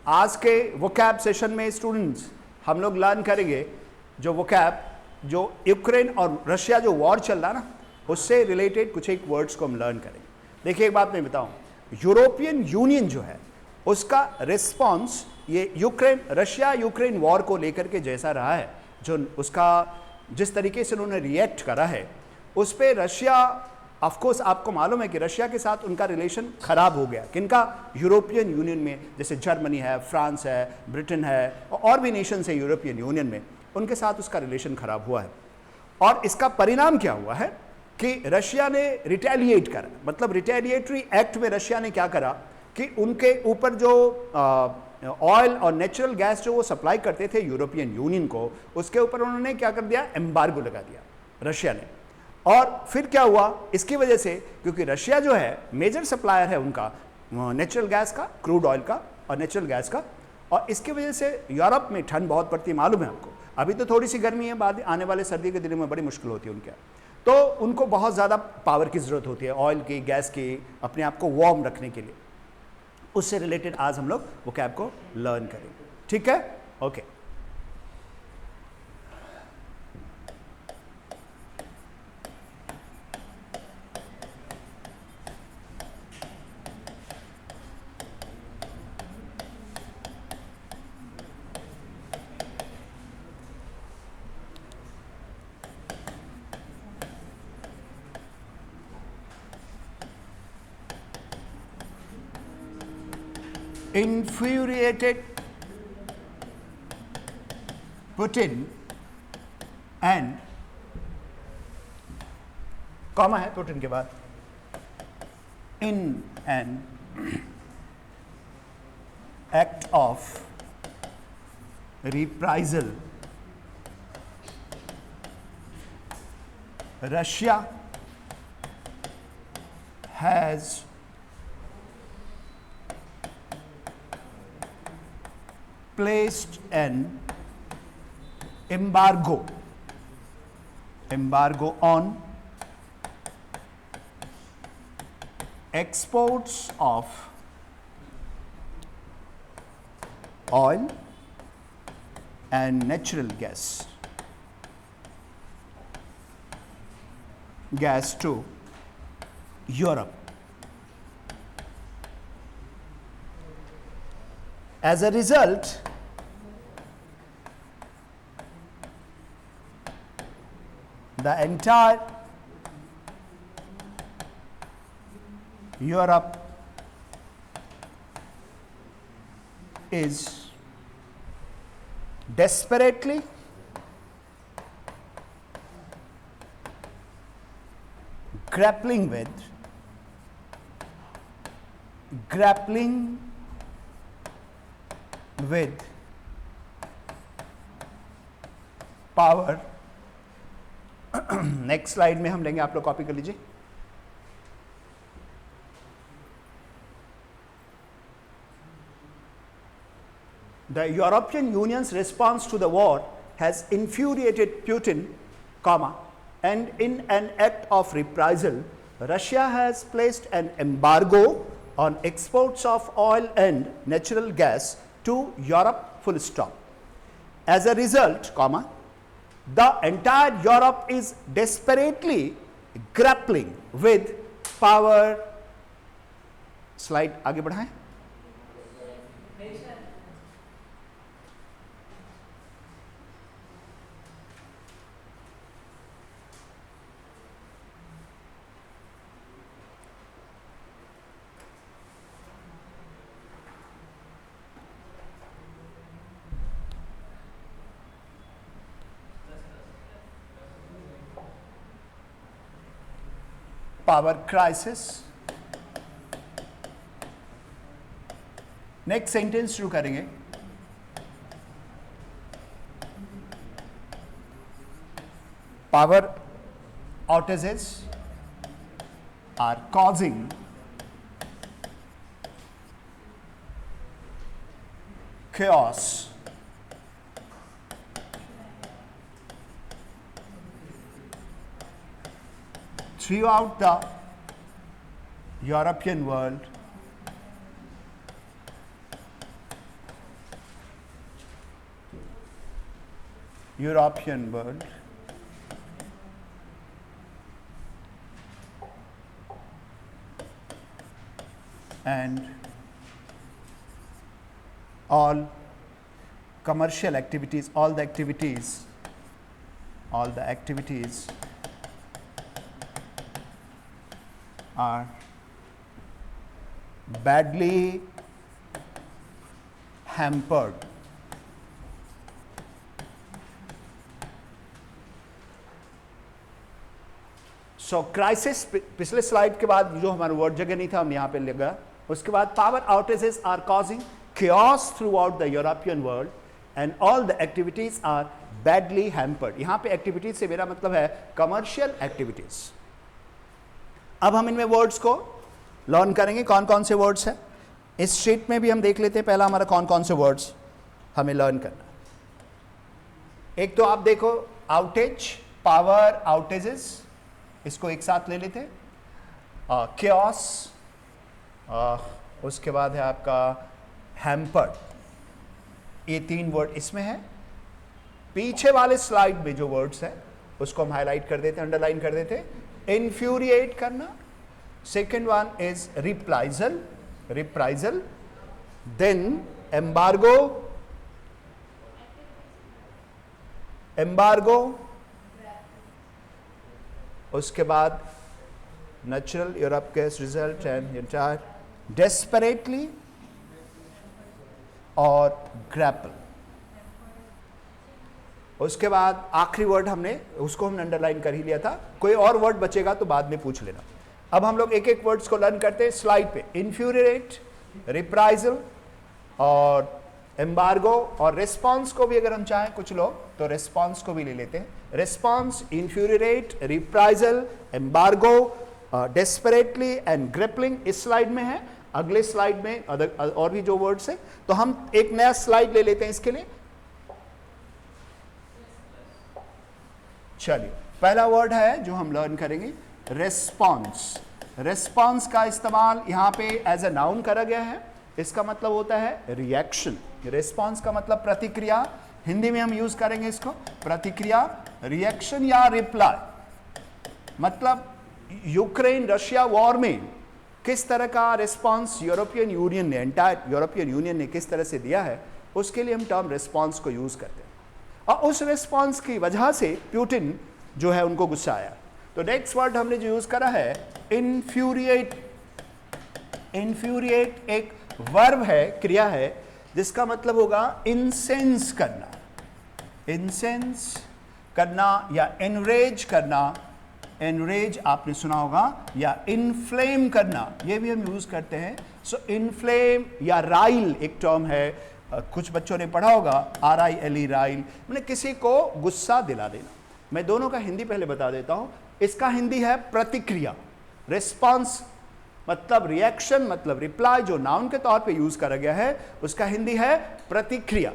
आज के vocab session में स्टूडेंट्स हम लोग लर्न करेंगे जो वोकैब जो यूक्रेन और रशिया जो वॉर चल रहा है ना, उससे रिलेटेड कुछ एक वर्ड्स को हम लर्न करेंगे। देखिए एक बात मैं बताऊं, यूरोपियन यूनियन जो है उसका रिस्पॉन्स ये रशिया यूक्रेन वॉर को लेकर के जैसा रहा है, जो उसका जिस तरीके से उन्होंने रिएक्ट करा है उस पर रशिया, ऑफ कोर्स आपको मालूम है कि रशिया के साथ उनका रिलेशन खराब हो गया। किनका? यूरोपियन यूनियन में, जैसे जर्मनी है, फ्रांस है, ब्रिटेन है और भी नेशंस है यूरोपियन यूनियन में, उनके साथ उसका रिलेशन खराब हुआ है। और इसका परिणाम क्या हुआ है कि रशिया ने रिटेलिएट करा, मतलब रिटेलिएटरी एक्ट में रशिया ने क्या करा कि उनके ऊपर जो ऑयल और नेचुरल गैस जो वो सप्लाई करते थे यूरोपियन यूनियन को, उसके ऊपर उन्होंने क्या कर दिया, एम्बार्गो लगा दिया रशिया ने। और फिर क्या हुआ इसकी वजह से, क्योंकि रशिया जो है मेजर सप्लायर है उनका नेचुरल गैस का, क्रूड ऑयल का और नेचुरल गैस का, और इसकी वजह से यूरोप में ठंड बहुत पड़ती है, मालूम है आपको। अभी तो थोड़ी सी गर्मी है, बाद आने वाले सर्दी के दिनों में बड़ी मुश्किल होती है उनके, तो उनको बहुत ज़्यादा पावर की ज़रूरत होती है, ऑयल की, गैस की, अपने आप को वार्म रखने के लिए। उससे रिलेटेड आज हम लोग वोकैब को लर्न करेंगे, ठीक है? Okay. Infuriated Putin and comma है पुटिन के बाद, in an act of reprisal Russia has placed an embargo on exports of oil and natural gas to Europe. As a result, the entire Europe is desperately grappling with power। Next slide में हम लेंगे, आप लोग copy कर लीजिए। The European Union's response to the war has infuriated Putin, and in an act of reprisal, Russia has placed an embargo on exports of oil and natural gas to Europe, full stop. As a result, the entire Europe is desperately grappling with power। Slide आगे बढ़ाएं। Power crisis. Next sentence शुरू करेंगे। Power outages are causing chaos throughout the European world European world and all commercial activities, all the activities are badly hampered. So crisis पिछले slide के बाद जो हमारा word जगह नहीं था हम यहाँ पे लगा, उसके बाद power outages are causing chaos throughout the European world and all the activities are badly hampered. यहाँ पे activities से मेरा मतलब है commercial activities. अब हम इनमें वर्ड्स को लर्न करेंगे, कौन कौन से वर्ड्स हैं इस शीट में भी हम देख लेते हैं। पहला हमारा कौन कौन से वर्ड्स हमें लर्न करना। एक तो आप देखो आउटेज, पावर आउटेजेस, इसको एक साथ ले लेते हैं। chaos, उसके बाद है आपका हैम्पर्ड, ये तीन वर्ड इसमें है। पीछे वाले स्लाइड में जो वर्ड्स हैं उसको हम हाईलाइट कर देते हैं, अंडरलाइन कर देते हैं। इन्फ्यूरिएट करना, second one is reprisal, then embargo, उसके बाद natural Europe case result and entire, desperately और ग्रैपल। उसके बाद आखिरी वर्ड हमने उसको हमने अंडरलाइन कर ही लिया था, कोई और वर्ड बचेगा तो बाद में पूछ लेना। अब हम लोग एक एक वर्ड्स को लर्न करते हैं स्लाइड पे। इन्फ्यूरिएट, रिप्राइजल और एम्बार्गो, और रिस्पॉन्स को भी अगर हम चाहें कुछ लोग तो रिस्पॉन्स को भी ले लेते हैं। Response, infuriate, reprisal, embargo, desperately and gripping इस स्लाइड में है। अगले स्लाइड में और भी जो वर्ड्स है, तो हम एक नया स्लाइड ले लेते हैं इसके लिए। चलिए, पहला वर्ड है जो हम लर्न करेंगे रेस्पॉन्स। रेस्पॉन्स का इस्तेमाल यहाँ पे एज अ नाउन करा गया है, इसका मतलब होता है रिएक्शन। रेस्पॉन्स का मतलब प्रतिक्रिया, हिंदी में हम यूज करेंगे इसको प्रतिक्रिया, रिएक्शन या रिप्लाई। मतलब यूक्रेन रशिया वॉर में किस तरह का रिस्पांस यूरोपियन यूनियन ने, एंटायर यूरोपियन यूनियन ने किस तरह से दिया है, उसके लिए हम टर्म रिस्पांस को यूज करते हैं। और उस रिस्पांस की वजह से पुतिन जो है उनको गुस्सा आया। तो नेक्स्ट वर्ड हमने जो यूज करा है इन्फ्यूरिएट। इन्फ्यूरिएट एक वर्ब है, क्रिया है, जिसका मतलब होगा इंसेंस करना, इंसेंस करना या एनरेज करना। एनरेज आपने सुना होगा, या इनफ्लेम करना, ये भी हम यूज करते हैं। सो इनफ्लेम या राइल एक टर्म है, कुछ बच्चों ने पढ़ा होगा, RILE, राइल, मैंने किसी को गुस्सा दिला देना। मैं दोनों का हिंदी पहले बता देता हूं। इसका हिंदी है प्रतिक्रिया, रिस्पॉन्स मतलब रिएक्शन, मतलब रिप्लाई, जो नाउन के तौर पे यूज करा गया है उसका हिंदी है प्रतिक्रिया।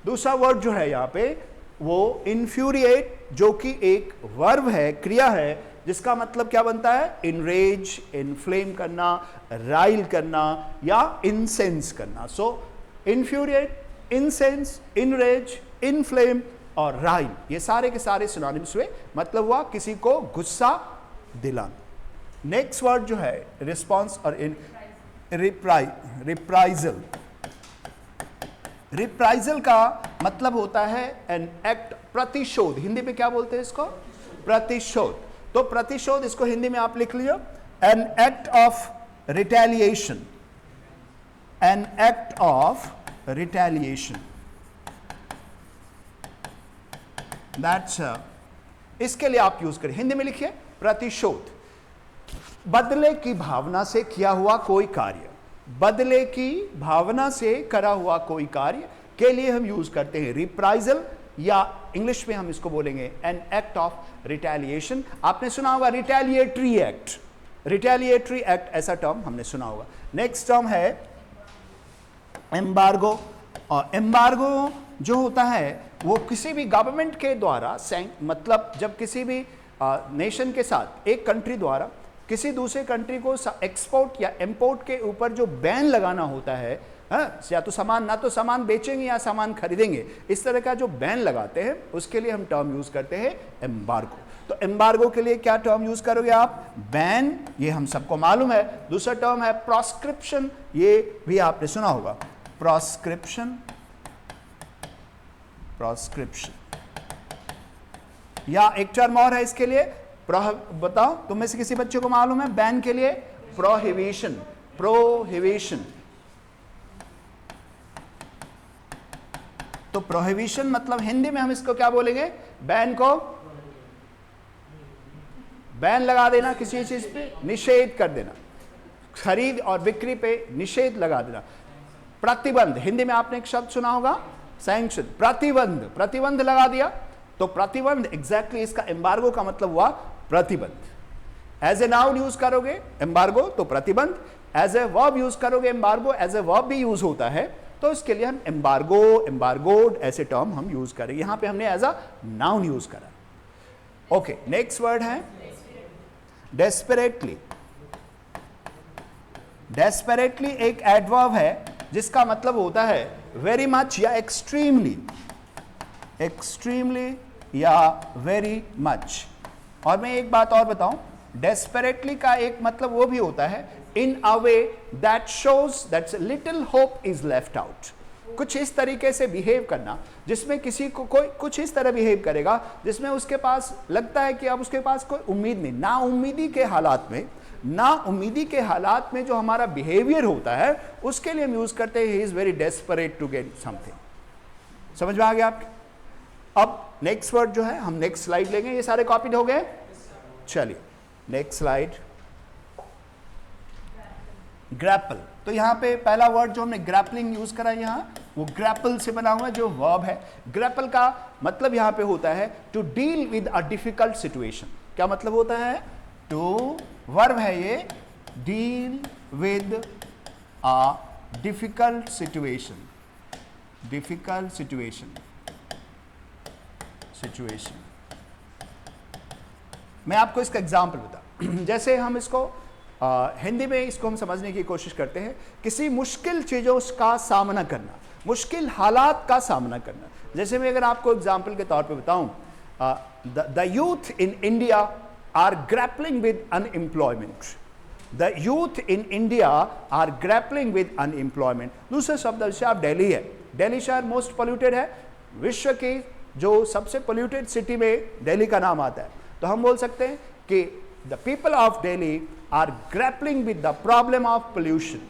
दूसरा वर्ड जो है यहाँ पे वो इन्फ्यूरिएट, जो कि एक वर्ब है, क्रिया है, जिसका मतलब क्या बनता है इनरेज, इनफ्लेम करना, राइल करना या इंसेंस करना। सो इन्फ्यूरिएट, इंसेंस, इनरेज, इनफ्लेम और राइल, ये सारे के सारे सिनोनिम्स हुए, मतलब हुआ किसी को गुस्सा दिलाना। नेक्स्ट वर्ड जो है रिस्पॉन्स और रिप्राइजल। रिप्राइजल का मतलब होता है एन एक्ट, प्रतिशोध। हिंदी में क्या बोलते हैं इसको, प्रतिशोध। तो प्रतिशोध, इसको हिंदी में आप लिख लीजिए N act of retaliation, N act of retaliation. That's इसके लिए आप यूज करें, हिंदी में लिखिए प्रतिशोध। बदले की भावना से किया हुआ कोई कार्य, बदले की भावना से करा हुआ कोई कार्य के लिए हम यूज करते हैं रिप्राइजल, या इंग्लिश में हम इसको बोलेंगे एन एक्ट ऑफ रिटेलिएशन। आपने सुना होगा रिटेलिएटरी एक्ट, रिटेलिएटरी एक्ट ऐसा टर्म हमने सुना होगा। नेक्स्ट टर्म है एम्बार्गो। और एम्बार्गो जो होता है वो किसी भी गवर्नमेंट के द्वारा, मतलब जब किसी भी नेशन के साथ एक कंट्री द्वारा किसी दूसरे कंट्री को एक्सपोर्ट या इंपोर्ट के ऊपर जो बैन लगाना होता है, या तो सामान ना तो सामान बेचेंगे या सामान खरीदेंगे, इस तरह का जो बैन लगाते हैं उसके लिए हम टर्म यूज करते हैं एम्बार्गो। तो एम्बार्गो के लिए क्या टर्म यूज करोगे आप? बैन, ये हम सबको मालूम है। दूसरा टर्म है प्रोस्क्रिप्शन, ये भी आपने सुना होगा, प्रोस्क्रिप्शन, प्रोस्क्रिप्शन। या एक टर्म और है इसके लिए, बताओ तुम में से किसी बच्चे को मालूम है बैन के लिए? Prohibition, prohibition. तो प्रोहिबिशन मतलब हिंदी में हम इसको क्या बोलेंगे? बैन को, बैन लगा देना, किसी चीज पे निषेध कर देना, खरीद और बिक्री पे निषेध लगा देना। प्रतिबंध, हिंदी में आपने एक शब्द सुना होगा, सैंक्शन, प्रतिबंध, प्रतिबंध लगा दिया। तो प्रतिबंध एग्जैक्टली इसका एम्बार्गो का मतलब हुआ प्रतिबंध। एज ए नाउन यूज करोगे एम्बार्गो तो प्रतिबंध, एज ए वर्ब यूज करोगे एम्बार्गो, एज ए वर्ब भी यूज होता है, तो इसके लिए हम एम्बार्गो, एम्बार्गोड ऐसे टर्म हम यूज करेंगे। यहां पे हमने एज अ नाउन यूज करा। ओके, नेक्स्ट वर्ड है डेस्परेटली। डेस्परेटली एक एडवर्ब है जिसका मतलब होता है वेरी मच या एक्सट्रीमली, एक्सट्रीमली या वेरी मच। और मैं एक बात और बताऊं, डेस्परेटली का एक मतलब वो भी होता है in a way that shows that little hope is left out. कुछ इस तरीके से बिहेव करना जिसमें किसी को कोई कुछ इस तरह बिहेव करेगा जिसमें उसके पास लगता है कि अब उसके पास कोई उम्मीद नहीं। ना उम्मीदी के हालात में, ना उम्मीदी के हालात में जो हमारा बिहेवियर होता है उसके लिए हम यूज करते हैं he is very desperate to get something. समझ में आ गया आपके? अब नेक्स्ट वर्ड जो है हम नेक्स्ट स्लाइड लेंगे। ये सारे कॉपीड हो गए? चलिए नेक्स्ट स्लाइड, ग्रैपल। तो यहां पे पहला वर्ड जो हमने ग्रैपलिंग यूज करा है यहां, वो ग्रैपल से बना हुआ जो वर्ब है। ग्रैपल का मतलब यहां पे होता है to deal with a difficult situation. क्या मतलब होता है? टू, वर्ब है ये, deal with a difficult situation, difficult situation, situation. मैं आपको इसका एग्जाम्पल बता, जैसे हम इसको हिंदी में इसको हम समझने की कोशिश करते हैं, किसी मुश्किल चीज़ों का सामना करना, मुश्किल हालात का सामना करना। जैसे मैं अगर आपको एग्जाम्पल के तौर पे बताऊं, the youth in India are grappling with unemployment, the youth in India are grappling with unemployment. दूसरे शब्द से आप दिल्ली है, दिल्ली शहर मोस्ट पोल्यूटेड है, विश्व की जो सबसे पोल्यूटेड सिटी में दिल्ली का नाम आता है। तो हम बोल सकते हैं कि the people of Delhi are grappling with the problem of pollution.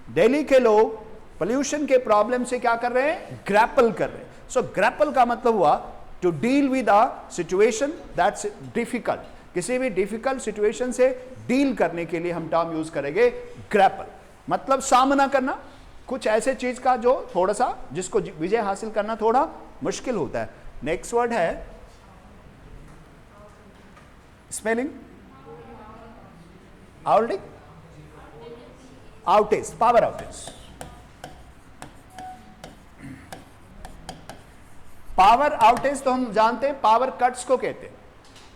Delhi के लोग पोल्यूशन के प्रॉब्लम से क्या कर रहे हैं? ग्रैपल कर रहे हैं। सो ग्रैपल का मतलब हुआ to deal with a situation that's difficult. किसी भी डिफिकल्ट सिचुएशन से डील करने के लिए हम टर्म यूज करेंगे ग्रैपल, मतलब सामना करना कुछ ऐसे चीज का जो थोड़ा सा, जिसको विजय हासिल करना थोड़ा मुश्किल होता है। नेक्स्ट वर्ड है spelling, outage, outage, power outage. Power outage तो हम जानते हैं, पावर कट्स को कहते हैं।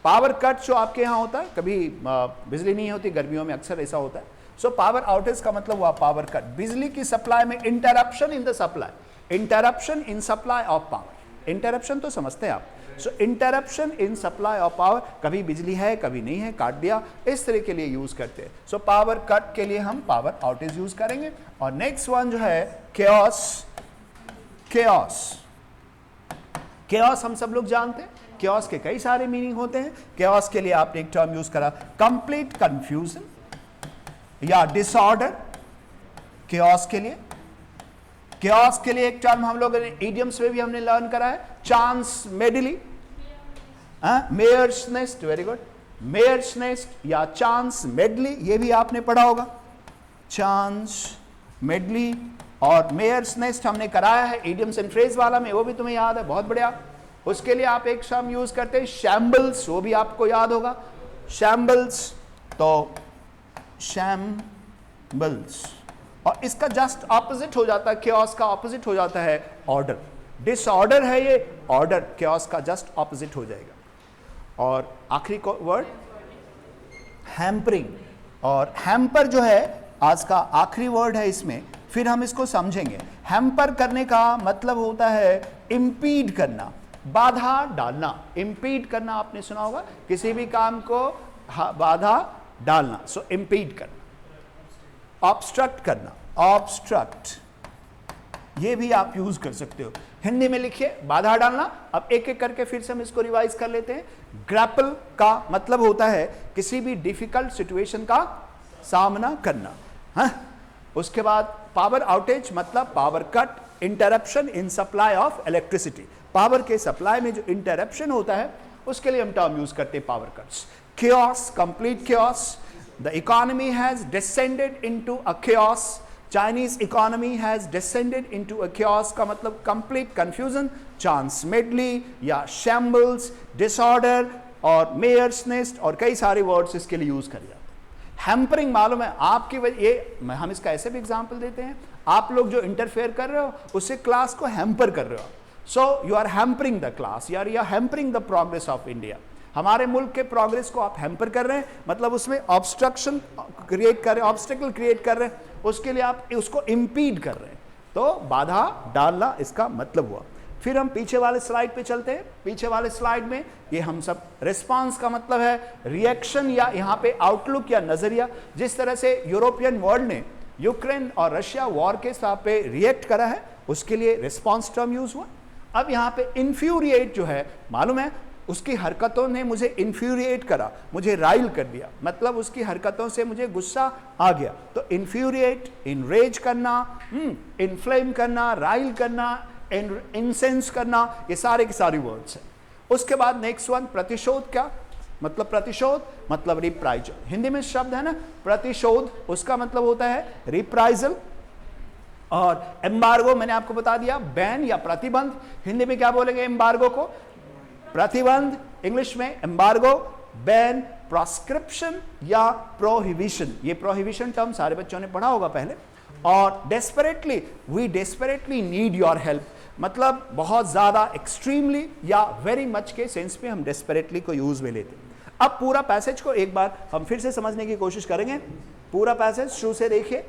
पावर कट जो आपके यहां होता है, कभी बिजली नहीं होती, गर्मियों में अक्सर ऐसा होता है। सो पावर आउटेज का मतलब हुआ पावर कट, बिजली की सप्लाई में interruption in the supply, interruption in supply of power. Interruption तो समझते हैं आप। So interruption in supply of power, कभी बिजली है कभी नहीं है, काट दिया, इस तरह के लिए यूज करते हैं। सो पावर कट के लिए हम पावर आउटेज यूज करेंगे। और नेक्स्ट वन जो है केओस, केओस। केओस हम सब लोग जानते हैं, केओस के कई सारे मीनिंग होते हैं। केओस के लिए आपने एक टर्म यूज करा कंप्लीट कंफ्यूजन या डिसऑर्डर। केओस के लिए, केओस के लिए एक टर्म हम लोग इडियम्स में भी हमने लर्न करा है, chance medley, mare's nest, very good, mare's nest या चांस मेडली, ये भी आपने पढ़ा होगा। चांस मेडली और मेयर्स नेस्ट हमने कराया है इडियम्स एंड फ्रेज वाला में, वो भी तुम्हें याद है, बहुत बढ़िया। उसके लिए आप एक शब्द यूज करते हैं शैम्बल्स, वो भी आपको याद होगा, शैम्बल्स। तो शैम्बल्स, और इसका जस्ट ऑपोजिट हो जाता है, केओस का ऑपोजिट हो जाता है ऑर्डर। डिसऑर्डर है ये, ऑर्डर, केओस का जस्ट ऑपोजिट हो जाएगा। और आखिरी वर्ड हैम्परिंग, और हैम्पर जो है आज का आखिरी वर्ड है इसमें, फिर हम इसको समझेंगे। हैम्पर करने का मतलब होता है इम्पीड करना, बाधा डालना। इम्पीड करना आपने सुना होगा, किसी भी काम को बाधा डालना, सो इम्पीड करना। ऑब्स्ट्रक्ट करना, ऑब्स्ट्रक्ट, ये भी आप यूज कर सकते हो। हिंदी में लिखिए बाधा डालना। अब एक एक करके फिर से हम इसको रिवाइज कर लेते हैं। ग्रैपल का मतलब होता है किसी भी डिफिकल्ट सिचुएशन का सामना करना। हाँ, उसके बाद पावर आउटेज मतलब power cut, interruption in supply of electricity, power के सप्लाई में जो इंटरप्शन होता है उसके लिए हम टर्म यूज करते हैं power cuts. chaos, complete chaos, the economy has descended into a chaos, Chinese economy has descended into a chaos का मतलब complete confusion, chance medley या shambles, disorder और mayor's nest और कई सारे words इसके लिए यूज कर जाते हैं। हैम्परिंग मालूम है आपकी वजह, ये हम इसका ऐसे भी एग्जाम्पल देते हैं, आप लोग जो इंटरफेयर कर रहे हो उससे क्लास को हैम्पर कर रहे हो, so you are hampering the class, you are hampering the progress of India. हमारे मुल्क के प्रोग्रेस को आप हैम्पर कर रहे हैं, मतलब उसमें ऑब्स्ट्रक्शन क्रिएट कर रहे हैं, ऑब्स्टेकल क्रिएट कर रहे हैं, उसके लिए आप उसको इम्पीड कर रहे हैं, तो बाधा डालना इसका मतलब हुआ। फिर हम पीछे वाले स्लाइड पे चलते हैं। पीछे वाले स्लाइड में ये हम सब रिस्पांस का मतलब है रिएक्शन या यहाँ पे आउटलुक या नजरिया। जिस तरह से यूरोपियन वर्ल्ड ने यूक्रेन और रशिया वॉर के साथ पे रिएक्ट करा है उसके लिए रिस्पांस टर्म यूज हुआ। अब यहाँ पे इन्फ्यूरिएट जो है, मालूम है उसकी हरकतों ने मुझे इन्फ्यूरिएट करा, मुझे राइल कर दिया, मतलब उसकी हरकतों से मुझे गुस्सा आ गया। तो इन्फ्यूरिएट, इनरेज करना, इन्फ्लेम करना, राइल करना, इंसेंस करना, ये सारे के सारे वर्ड्स हैं। उसके बाद नेक्स्ट वन प्रतिशोध। क्या मतलब प्रतिशोध? मतलब रिप्राइजल। हिंदी में शब्द है ना प्रतिशोध, उसका मतलब होता है रिप्राइजल। और एम्बार्गो मैंने आपको बता दिया, बैन या प्रतिबंध। हिंदी में क्या बोलेंगे एम्बार्गो को? प्रतिबंध। इंग्लिश में एम्बार्गो, बैन, प्रोस्क्रिप्शन या प्रोहिबिशन। ये प्रोहिबिशन टर्म सारे बच्चों ने पढ़ा होगा पहले। और desperately, we desperately need your help, मतलब बहुत ज्यादा, एक्सट्रीमली या वेरी मच के सेंस में हम डेस्परेटली को यूज में लेते हैं। अब पूरा पैसेज को एक बार हम फिर से समझने की कोशिश करेंगे। पूरा पैसेज शुरू से देखिए।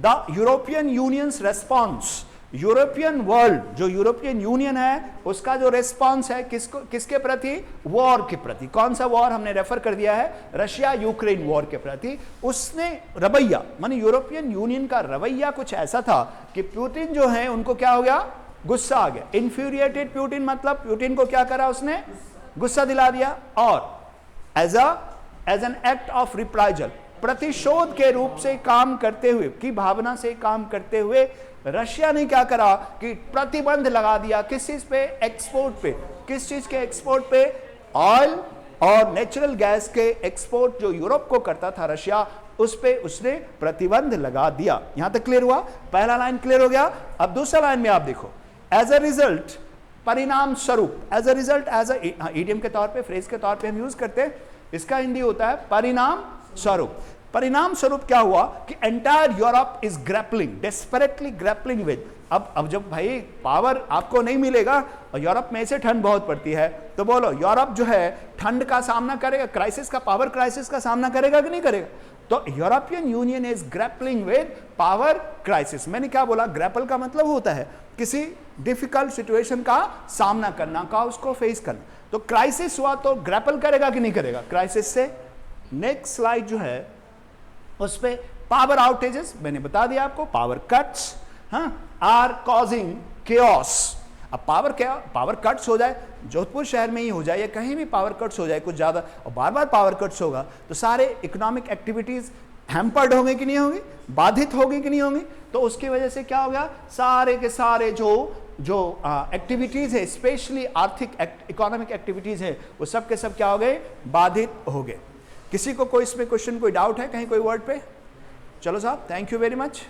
The European unions response, European world जो यूरोपियन यूनियन है उसका जो रेस्पॉन्स है किसके प्रति? वॉर के प्रति। कौन सा वॉर? हमने रेफर कर दिया है रशिया यूक्रेन वॉर के प्रति। उसने रवैया, माने यूरोपियन यूनियन का रवैया कुछ ऐसा था कि पुतिन जो है उनको क्या हो गया? गुस्सा आ गया। इन्फ्यूरिएटेड पुतिन, मतलब पुतिन को क्या करा उसने? गुस्सा दिला दिया। और as an act of reprisal, प्रतिशोध के रूप से काम करते हुए, की भावना से काम करते हुए रशिया ने क्या करा कि प्रतिबंध लगा दिया। किस चीज पे? एक्सपोर्ट पे। किस चीज के एक्सपोर्ट पे? ऑयल और नेचुरल गैस के एक्सपोर्ट जो यूरोप को करता था रशिया, उस पे उसने प्रतिबंध लगा दिया। यहां तक क्लियर हुआ? पहला लाइन क्लियर हो गया। अब दूसरा लाइन में आप देखो, एज अ रिजल्ट, परिणाम स्वरूप। As a result, as a idiom के तौर पे, फ्रेज के तौर पे हम यूज करते हैं, इसका हिंदी होता है परिणाम स्वरूप। परिणाम स्वरूप क्या हुआ कि entire Europe is grappling, desperately grappling with. अब जब भाई पावर आपको नहीं मिलेगा और यूरोप में से ठंड बहुत पड़ती है, तो बोलो यूरोप जो है ठंड का सामना करेगा, क्राइसिस का, पावर क्राइसिस का सामना करेगा कि नहीं करेगा? तो European union is grappling with power crisis. मैंने क्या बोला? ग्रैपल का मतलब होता है किसी डिफिकल्ट सिचुएशन का सामना करना, का उसको फेस करना। तो क्राइसिस हुआ तो ग्रैपल करेगा कि नहीं करेगा क्राइसिस से? नेक्स्ट स्लाइड जो है उस पे पावर आउटेजेस मैंने बता दिया आपको, power cuts are causing chaos. अब पावर कट्स हो जाए, जोधपुर शहर में ही हो जाए या कहीं भी पावर कट्स हो जाए कुछ ज्यादा और बार बार पावर कट्स होगा, तो सारे इकोनॉमिक एक्टिविटीज हैम्पर्ड होंगे कि नहीं होंगी? बाधित होगी कि नहीं होंगी? तो उसकी वजह से क्या हो गया? सारे के सारे जो एक्टिविटीज है, स्पेशली आर्थिक इकोनॉमिक एक्टिविटीज है, वो सब के सब क्या हो गए? बाधित हो गए। किसी को कोई इसमें क्वेश्चन, कोई डाउट है कहीं कोई वर्ड पे? चलो साहब, थैंक यू वेरी मच।